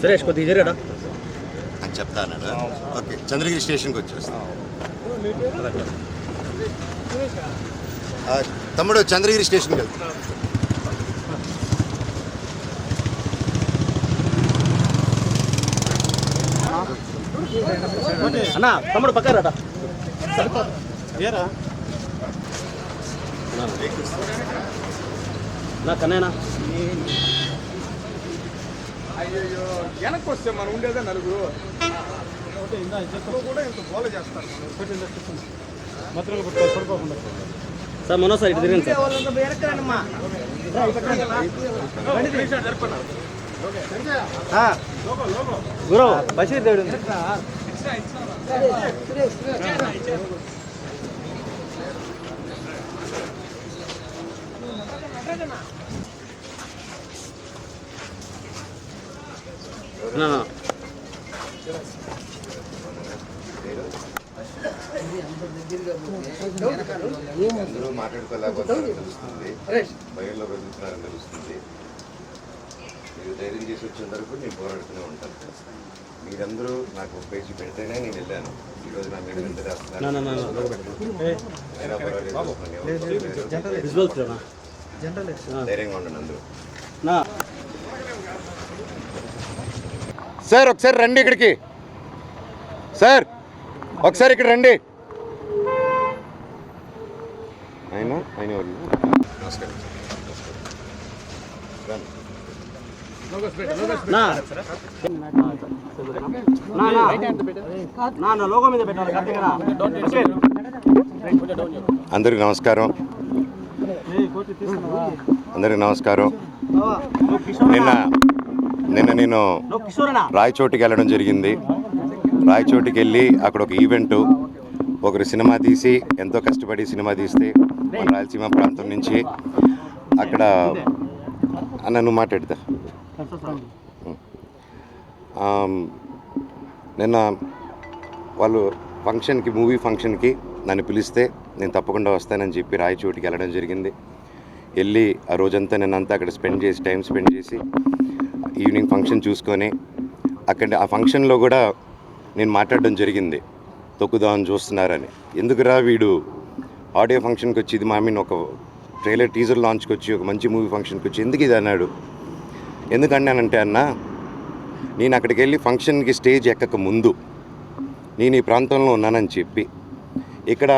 సురేష్ కొద్దిగా జరిగాడా అని చెప్తాను. ఓకే, చంద్రగిరి స్టేషన్కి వచ్చేస్తాను. తమ్ముడు చంద్రగిరి స్టేషన్కి వెళ్తాను. అన్నా తమ్ముడు పక్కరాట నా కన్నయ్యనా అయ్యో వెనక్కి వస్తే మనం ఉండేదే నలుగురు కూడా ఇంత గోల చేస్తారు. సార్ మనో సార్ ఇటు తిరిగింది సార్ గురు బషీర్ దేవుడు అందరూ మాట్లాడుకోలేకపోతున్నారని తెలుస్తుంది, భయంలో బతుకుతున్నారని తెలుస్తుంది. మీరు ధైర్యం చేసి వచ్చిన వరకు నేను పోరాడుతూనే ఉంటాను. మీరందరూ నాకు ఒక పేజీ పెడితేనే నేను వెళ్ళాను. ఈరోజు నా మీద ఎంత ధైర్యంగా ఉండండి అందరూ. సార్ ఒకసారి రండి ఇక్కడికి. సార్ ఒకసారి ఇక్కడ రండి. ఆయన నమస్కారం. అందరికి నమస్కారం. నిన్న నేను రాయచోటికి వెళ్ళడం జరిగింది. రాయచోటికి వెళ్ళి అక్కడ ఒక ఈవెంటు, ఒకరు సినిమా తీసి ఎంతో కష్టపడి సినిమా తీస్తే మన రాయలసీమ ప్రాంతం నుంచి అక్కడ నన్ను మాట్లాడతా. నిన్న వాళ్ళు ఫంక్షన్కి, మూవీ ఫంక్షన్కి నన్ను పిలిస్తే నేను తప్పకుండా వస్తానని చెప్పి రాయచోటికి వెళ్ళడం జరిగింది. వెళ్ళి ఆ రోజంతా నేనంతా అక్కడ టైం స్పెండ్ చేసి ఈవినింగ్ ఫంక్షన్ చూసుకొని అక్కడ ఆ ఫంక్షన్లో కూడా నేను మాట్లాడడం జరిగింది. తొక్కుదామని చూస్తున్నారని. ఎందుకురా వీడు ఆడియో ఫంక్షన్కి వచ్చి, ఇది ఒక ట్రైలర్ టీజర్ లాంచ్కి వచ్చి, ఒక మంచి మూవీ ఫంక్షన్కి వచ్చి ఎందుకు ఇది అన్నాడు. ఎందుకన్నానంటే అన్న, నేను అక్కడికి వెళ్ళి ఫంక్షన్కి స్టేజ్ ఎక్కక ముందు నేను ఈ ప్రాంతంలో ఉన్నానని చెప్పి, ఇక్కడ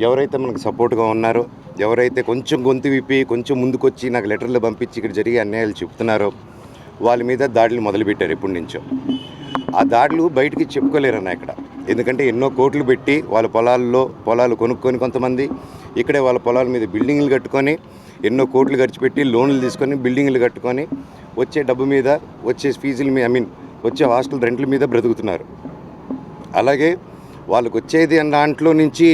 ఎవరైతే మనకు సపోర్ట్గా ఉన్నారో, ఎవరైతే కొంచెం గొంతు విప్పి కొంచెం ముందుకొచ్చి నాకు లెటర్లు పంపించి ఇక్కడ జరిగే అన్యాయాలు చెప్తున్నారో వాళ్ళ మీద దాడులు మొదలుపెట్టారు ఎప్పటి నుంచో. ఆ దాడులు బయటికి చెప్పుకోలేరన్న ఇక్కడ. ఎందుకంటే ఎన్నో కోట్లు పెట్టి వాళ్ళ పొలాలు కొనుక్కొని, కొంతమంది ఇక్కడే వాళ్ళ పొలాల మీద బిల్డింగ్లు కట్టుకొని, ఎన్నో కోట్లు ఖర్చు పెట్టి లోన్లు తీసుకొని బిల్డింగ్లు కట్టుకొని వచ్చే డబ్బు మీద, వచ్చే ఫీజుల మీద, వచ్చే హాస్టల్ రెంట్ల మీద బ్రతుకుతున్నారు. అలాగే వాళ్ళకు వచ్చేది అన్న దాంట్లో నుంచి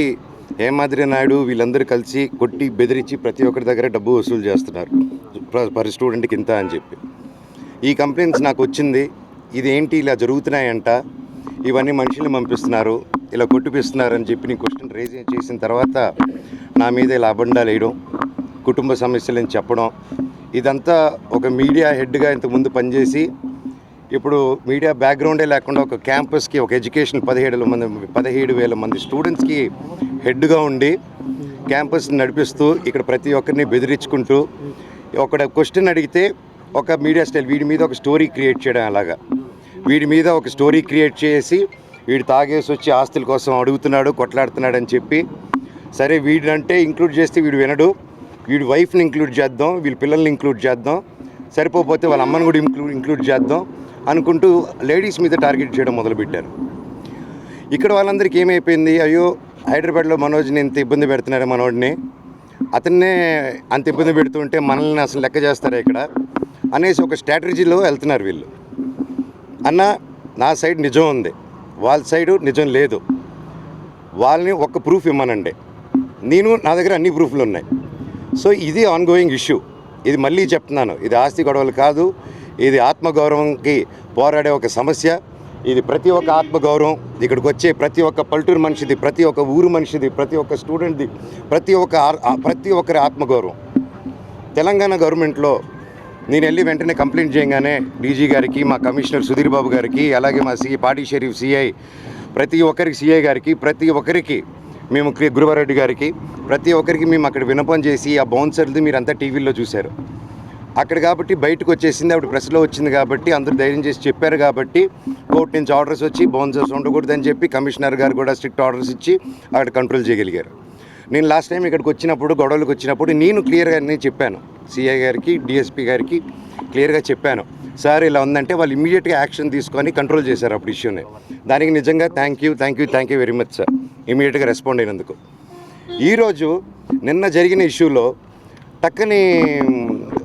హేమాద్రి నాయుడు వీళ్ళందరూ కలిసి కొట్టి బెదిరించి ప్రతి ఒక్కరి దగ్గర డబ్బు వసూలు చేస్తున్నారు. పర్ స్టూడెంట్కి ఇంత అని చెప్పి ఈ కంప్లైంట్స్ నాకు వచ్చింది. ఇదేంటి ఇలా జరుగుతున్నాయంట, ఇవన్నీ మనుషులు పంపిస్తున్నారు, ఇలా కొట్టిపిస్తున్నారు అని చెప్పి నేను క్వశ్చన్ రేజ్ చేసిన తర్వాత నా మీద ఇలా అబండాలు వేయడం, కుటుంబ సమస్యలని చెప్పడం, ఇదంతా ఒక మీడియా హెడ్గా ఇంతకుముందు పనిచేసి ఇప్పుడు మీడియా బ్యాక్గ్రౌండే లేకుండా ఒక క్యాంపస్కి, ఒక ఎడ్యుకేషన్ 17,000 మంది స్టూడెంట్స్కి హెడ్గా ఉండి క్యాంపస్ని నడిపిస్తూ ఇక్కడ ప్రతి ఒక్కరిని బెదిరించుకుంటూ ఒక క్వశ్చన్ అడిగితే ఒక మీడియా స్టైల్, వీడి మీద ఒక స్టోరీ క్రియేట్ చేయడం, అలాగా వీడి మీద ఒక స్టోరీ క్రియేట్ చేసి వీడు తాగేసి వచ్చి ఆస్తుల కోసం అడుగుతున్నాడు, కొట్లాడుతున్నాడు అని చెప్పి, సరే వీడంటే ఇంక్లూడ్ చేస్తే వీడు వినడు, వీడి వైఫ్ని ఇంక్లూడ్ చేద్దాం, వీళ్ళ పిల్లల్ని ఇంక్లూడ్ చేద్దాం, సరిపోతే వాళ్ళ అమ్మని కూడా ఇంక్లూడ్ చేద్దాం అనుకుంటూ లేడీస్ మీద టార్గెట్ చేయడం మొదలుపెట్టారు. ఇక్కడ వాళ్ళందరికీ ఏమైపోయింది, అయ్యో హైదరాబాద్లో మనోజ్ని ఎంత ఇబ్బంది పెడుతున్నారు, మనోడిని అతన్నే అంత ఇబ్బంది పెడుతుంటే మనల్ని అసలు లెక్క చేస్తారా ఇక్కడ అనేసి ఒక స్ట్రాటజీలో వెళ్తున్నారు వీళ్ళు. అన్న నా సైడ్ నిజం ఉంది, వాళ్ళ సైడు నిజం లేదు, వాళ్ళని ఒక్క ప్రూఫ్ ఇమ్మనండి, నా దగ్గర అన్ని ప్రూఫ్లు ఉన్నాయి. సో ఇది ఆన్గోయింగ్ ఇష్యూ. ఇది మళ్ళీ చెప్తున్నాను, ఇది ఆస్తి గొడవలు కాదు, ఇది ఆత్మగౌరవంకి పోరాడే ఒక సమస్య. ఇది ప్రతి ఒక్క ఆత్మగౌరవం, ఇక్కడికి వచ్చే ప్రతి ఒక్క పల్లెటూరు మనిషిది, ప్రతి ఒక్క ఊరు మనిషిది, ప్రతి ఒక్క స్టూడెంట్ది, ప్రతి ఒక్కరి ఆత్మగౌరవం. తెలంగాణ గవర్నమెంట్లో నేను వెళ్ళి వెంటనే కంప్లైంట్ చేయగానే డీజీ గారికి, మా కమిషనర్ సుధీర్ బాబు గారికి, అలాగే మా పాడి షరీఫ్ సిఐ, ప్రతి ఒక్కరికి సిఐ గారికి, ప్రతి ఒక్కరికి మేము గురువారెడ్డి గారికి, ప్రతి ఒక్కరికి మేము అక్కడ విన్నపం చేసి ఆ బౌన్సర్ది మీరంతా టీవీలో చూశారు. అక్కడ కాబట్టి బయటకు వచ్చేసింది, అప్పుడు ప్రెస్లో వచ్చింది కాబట్టి అందరూ ధైర్యం చేసి చెప్పారు కాబట్టి కోర్టు నుంచి ఆర్డర్స్ వచ్చి బౌన్సర్స్ ఉండకూడదని చెప్పి కమిషనర్ గారు కూడా స్ట్రిక్ట్ ఆర్డర్స్ ఇచ్చి అక్కడ కంట్రోల్ చేయగలిగారు. నేను లాస్ట్ టైం ఇక్కడికి వచ్చినప్పుడు, గొడవలకు వచ్చినప్పుడు నేను క్లియర్గా నేను చెప్పాను, సిఐ గారికి, డిఎస్పీ గారికి క్లియర్గా చెప్పాను, సార్ ఇలా ఉందంటే వాళ్ళు ఇమీడియట్గా యాక్షన్ తీసుకొని కంట్రోల్ చేశారు అప్పుడు ఇష్యూని. దానికి నిజంగా thank you very much sir, ఇమీడియట్గా రెస్పాండ్ అయినందుకు. ఈరోజు నిన్న జరిగిన ఇష్యూలో టక్కని